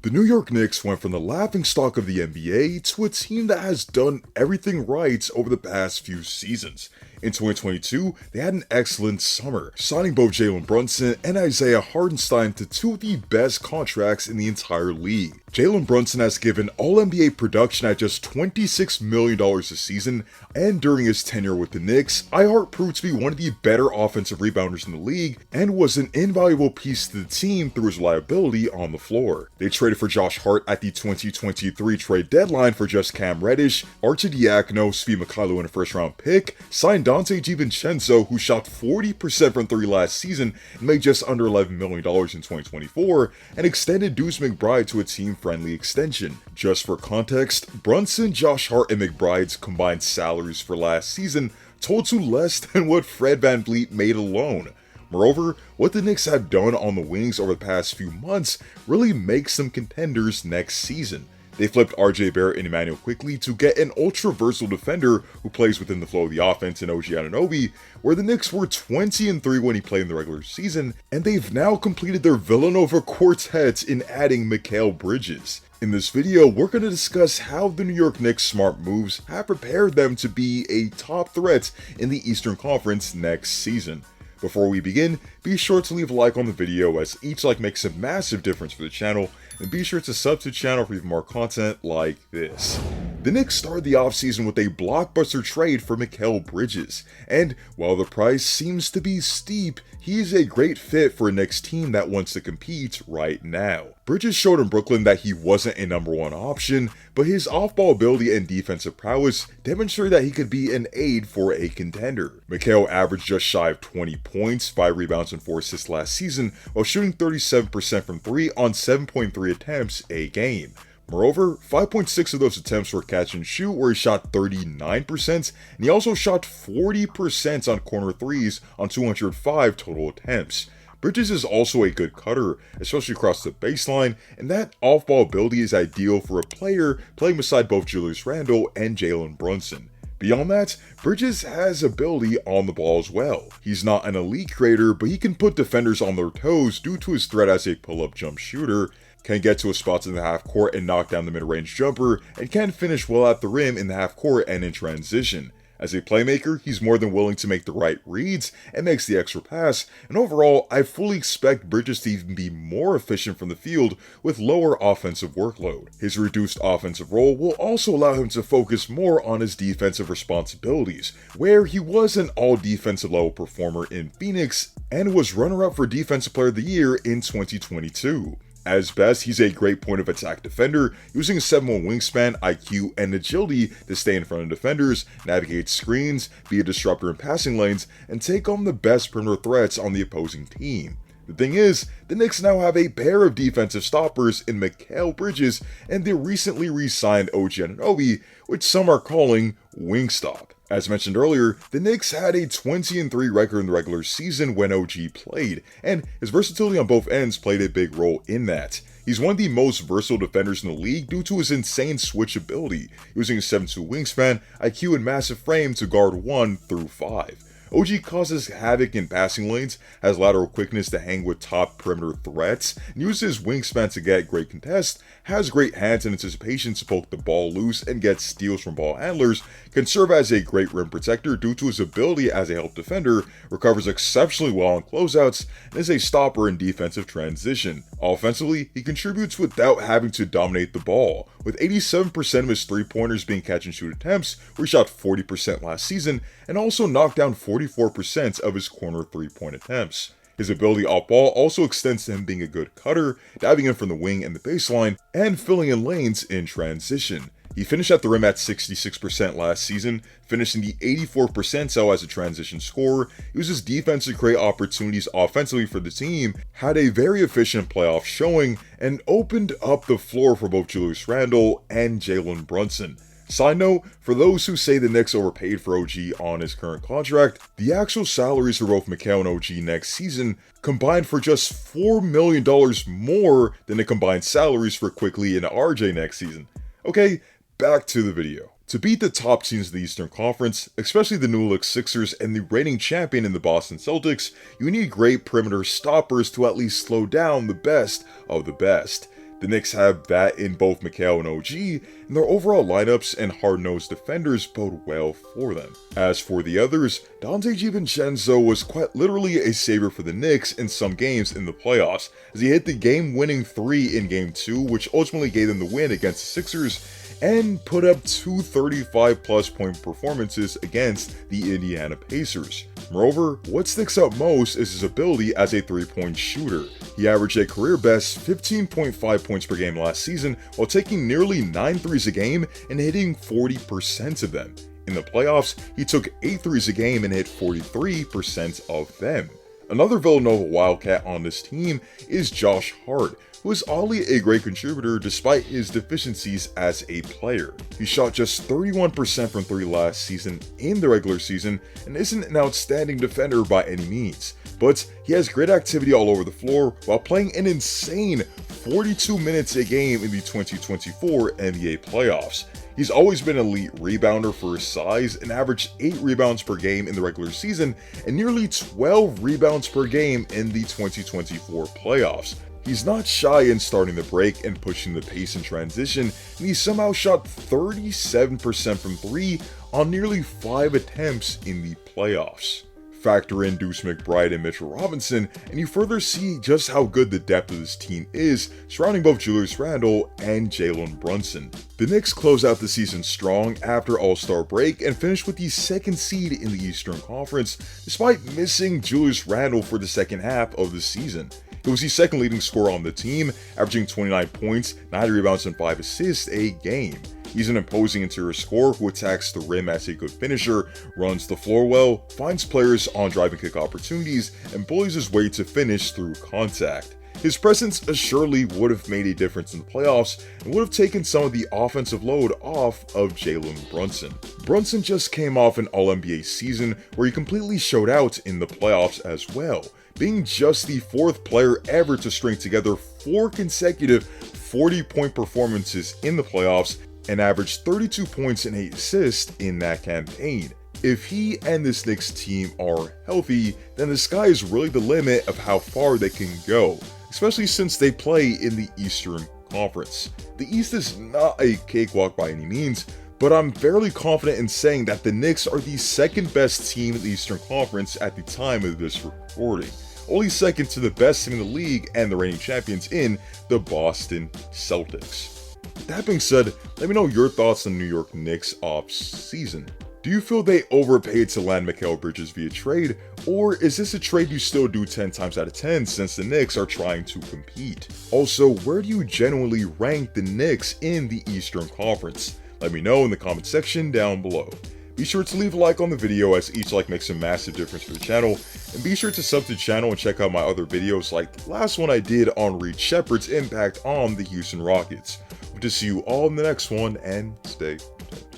The New York Knicks went from the laughingstock of the NBA to a team that has done everything right over the past few seasons. In 2022, they had an excellent summer, signing both Jalen Brunson and Isaiah Hartenstein to two of the best contracts in the entire league. Jalen Brunson has given All-NBA production at just $26 million a season, and during his tenure with the Knicks, Ihart proved to be one of the better offensive rebounders in the league and was an invaluable piece to the team through his reliability on the floor. They traded for Josh Hart at the 2023 trade deadline for just Cam Reddish, Arcidiacono, Svi Mykhailiuk and a first-round pick, signed Dante DiVincenzo, who shot 40% from three last season and made just under $11 million in 2024, and extended Deuce McBride to a team-friendly extension. Just for context, Brunson, Josh Hart, and McBride's combined salaries for last season totaled to less than what Fred VanVleet made alone. Moreover, what the Knicks have done on the wings over the past few months really makes them contenders next season. They flipped RJ Barrett and Immanuel Quickley to get an ultra-versatile defender who plays within the flow of the offense in OG Anunoby, where the Knicks were 20-3 when he played in the regular season, and they've now completed their Villanova quartet in adding MIkal Bridges. In this video, we're going to discuss how the New York Knicks' smart moves have prepared them to be a top threat in the Eastern Conference next season. Before we begin, be sure to leave a like on the video, as each like makes a massive difference for the channel, and be sure to sub to the channel for even more content like this. The Knicks started the offseason with a blockbuster trade for MIkal Bridges, and while the price seems to be steep, he's a great fit for a Knicks team that wants to compete right now. Bridges showed in Brooklyn that he wasn't a number one option, but his off-ball ability and defensive prowess demonstrated that he could be an aid for a contender. MIkal averaged just shy of 20 points, 5 rebounds and 4 assists last season, while shooting 37% from 3 on 7.3 attempts a game. Moreover, 5.6 of those attempts were catch and shoot, where he shot 39%, and he also shot 40% on corner threes on 205 total attempts. Bridges is also a good cutter, especially across the baseline, and that off-ball ability is ideal for a player playing beside both Julius Randle and Jalen Brunson. Beyond that, Bridges has ability on the ball as well. He's not an elite creator, but he can put defenders on their toes due to his threat as a pull-up jump shooter, can get to his spots in the half court and knock down the mid-range jumper, and can finish well at the rim in the half court and in transition. As a playmaker, he's more than willing to make the right reads and makes the extra pass, and overall, I fully expect Bridges to even be more efficient from the field with lower offensive workload. His reduced offensive role will also allow him to focus more on his defensive responsibilities, where he was an all-defensive level performer in Phoenix and was runner-up for Defensive Player of the Year in 2022. As best, he's a great point of attack defender, using a 7'1" wingspan, IQ, and agility to stay in front of defenders, navigate screens, be a disruptor in passing lanes, and take on the best perimeter threats on the opposing team. The thing is, the Knicks now have a pair of defensive stoppers in MIkal Bridges and the recently re-signed OG Anunoby, which some are calling Wingstop. As mentioned earlier, the Knicks had a 20-3 record in the regular season when OG played, and his versatility on both ends played a big role in that. He's one of the most versatile defenders in the league due to his insane switch ability, using a 7'2" wingspan, IQ, and massive frame to guard 1 through 5. OG causes havoc in passing lanes, has lateral quickness to hang with top perimeter threats, uses his wingspan to get great contests, has great hands and anticipation to poke the ball loose and get steals from ball handlers, can serve as a great rim protector due to his ability as a help defender, recovers exceptionally well on closeouts, and is a stopper in defensive transition. Offensively, he contributes without having to dominate the ball, with 87% of his three-pointers being catch-and-shoot attempts, where he shot 40% last season, and also knocked down 44% of his corner three-point attempts. His ability off-ball also extends to him being a good cutter, diving in from the wing and the baseline, and filling in lanes in transition. He finished at the rim at 66% last season, finishing the 84th percentile as a transition scorer, uses defense to create opportunities offensively for the team, had a very efficient playoff showing, and opened up the floor for both Julius Randle and Jalen Brunson. Side note, for those who say the Knicks overpaid for OG on his current contract, the actual salaries for both MIkal and OG next season combined for just $4 million more than the combined salaries for Quickley and RJ next season. Okay, back to the video. To beat the top teams of the Eastern Conference, especially the New Look Sixers and the reigning champion in the Boston Celtics, you need great perimeter stoppers to at least slow down the best of the best. The Knicks have that in both MIkal and OG, and their overall lineups and hard-nosed defenders bode well for them. As for the others, Donte DiVincenzo was quite literally a savior for the Knicks in some games in the playoffs, as he hit the game-winning 3 in Game 2, which ultimately gave them the win against the Sixers, and put up 2 35-plus point performances against the Indiana Pacers. Moreover, what sticks out most is his ability as a three-point shooter. He averaged a career-best 15.5 points per game last season while taking nearly 9 threes a game and hitting 40% of them. In the playoffs, he took 8 threes a game and hit 43% of them. Another Villanova Wildcat on this team is Josh Hart, who is oddly a great contributor despite his deficiencies as a player. He shot just 31% from 3 last season in the regular season and isn't an outstanding defender by any means, but he has great activity all over the floor while playing an insane 42 minutes a game in the 2024 NBA playoffs. He's always been an elite rebounder for his size and averaged 8 rebounds per game in the regular season and nearly 12 rebounds per game in the 2024 playoffs. He's not shy in starting the break and pushing the pace in transition, and he somehow shot 37% from 3 on nearly 5 attempts in the playoffs. Factor in Deuce McBride and Mitchell Robinson, and you further see just how good the depth of this team is, surrounding both Julius Randle and Jalen Brunson. The Knicks close out the season strong after All-Star break and finish with the 2nd seed in the Eastern Conference, despite missing Julius Randle for the second half of the season. He was the 2nd leading scorer on the team, averaging 29 points, 9 rebounds, and 5 assists a game. He's an imposing interior scorer who attacks the rim as a good finisher, runs the floor well, finds players on drive and kick opportunities, and bullies his way to finish through contact. His presence assuredly would have made a difference in the playoffs and would have taken some of the offensive load off of Jalen Brunson. Brunson just came off an All-NBA season where he completely showed out in the playoffs as well, being just the 4th player ever to string together 4 consecutive 40-point performances in the playoffs and averaged 32 points and 8 assists in that campaign. If he and this Knicks team are healthy, then the sky is really the limit of how far they can go, especially since they play in the Eastern Conference. The East is not a cakewalk by any means, but I'm fairly confident in saying that the Knicks are the 2nd best team in the Eastern Conference at the time of this recording, only second to the best team in the league and the reigning champions in the Boston Celtics. That being said, let me know your thoughts on the New York Knicks off-season. Do you feel they overpaid to land MIkal Bridges via trade, or is this a trade you still do 10 times out of 10 since the Knicks are trying to compete? Also, where do you genuinely rank the Knicks in the Eastern Conference? Let me know in the comment section down below. Be sure to leave a like on the video as each like makes a massive difference for the channel, and be sure to sub to the channel and check out my other videos like the last one I did on Reed Shepherd's impact on the Houston Rockets. Hope to see you all in the next one, and stay tuned.